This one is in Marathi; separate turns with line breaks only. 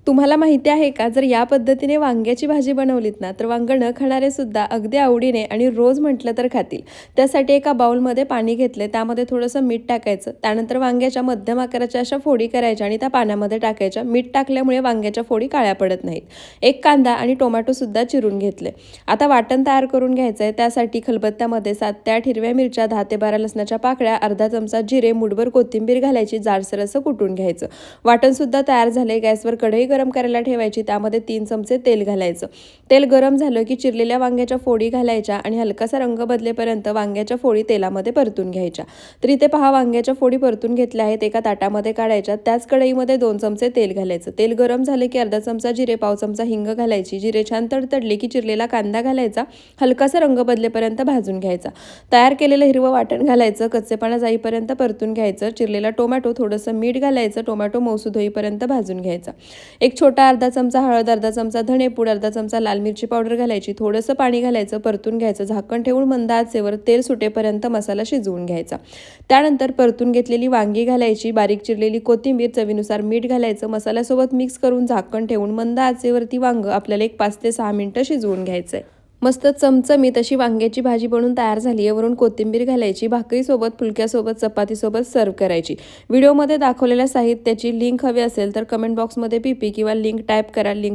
तुम्हाला माहिती आहे का, जर या पद्धतीने वांग्याची भाजी बनवलीत ना, तर वांगं न खाणारे सुद्धा अगदी आवडीने आणि रोज म्हटलं तर खातील. त्यासाठी एका बाउलमध्ये पाणी घेतले, त्यामध्ये थोडंसं मीठ टाकायचं. त्यानंतर वांग्याच्या मध्यम आकाराच्या अशा फोडी करायच्या आणि त्या पाण्यामध्ये टाकायच्या. मीठ टाकल्यामुळे वांग्याच्या फोडी काळ्या पडत नाहीत. एक कांदा आणि टोमॅटोसुद्धा चिरून घेतले. आता वाटण तयार करून घ्यायचं आहे. त्यासाठी खलबत्त्यामध्ये 7 ते 8 हिरव्या मिरच्या, 10 ते 12 लसणाच्या पाकळ्या, अर्धा चमचा जिरे, मूठभर कोथिंबीर घालायची, जाडसर असं कुटून घ्यायचं. वाटणसुद्धा तयार झाले. गॅसवर कढई गरम करायला ठेवायची. त्यामध्ये 3 चमचे तेल घालायचं. तेल गरम झालं की चिरलेल्या वांग्याच्या फोडी घालायच्या आणि हलकासा रंग बदलेपर्यंत वांग्याच्या फोडी तेलामध्ये परतून घ्यायच्या. तर इथे पहा, वांग्याच्या फोडी परतून घेतल्या आहेत. एका ताटामध्ये काढायच्या. त्याच कढईमध्ये 2 चमचे तेल घालायचं. तेल गरम झाले की अर्धा चमचा जिरे, पाव चमचा हिंग घालायची. जिरे छान तडतडले की चिरलेला कांदा घालायचा. हलकासा रंग बदलेपर्यंत भाजून घ्यायचा. तयार केलेलं हिरवं वाटण घालायचं. कच्चेपणा जाईपर्यंत परतून घ्यायचं. चिरलेला टोमॅटो, थोडंसं मीठ घालायचं. टोमॅटो मऊसूद होईपर्यंत भाजून घ्यायचा. एक छोटा अर्धा चमचा हळद, अर्धा चमचा धणेपूड, अर्धा चमचा लाल मिरची पावडर घालायची. थोडंसं पाणी घालायचं. परतून घ्यायचं. झाकण ठेवून मंद आचेवर तेल सुटेपर्यंत मसाला शिजवून घ्यायचा. त्यानंतर परतून घेतलेली वांगी घालायची. बारीक चिरलेली कोथिंबीर, चवीनुसार मीठ घालायचं. मसाल्यासोबत मिक्स करून झाकण ठेवून मंद आचेवरती वांग आपल्याला एक 5 ते 6 मिनिटं शिजवून घ्यायचंय. मस्त चमचमीत अशी वांग्याची भाजी बनवून तयार झाली आहे. वरून कोथिंबीर घालायची. भाकरीसोबत, फुलक्यासोबत, चपातीसोबत सर्व करायची. व्हिडिओमध्ये दाखवलेल्या साहित्याची लिंक हवी असेल तर कमेंट बॉक्समध्ये PP किंवा लिंक टाईप करा. लिंक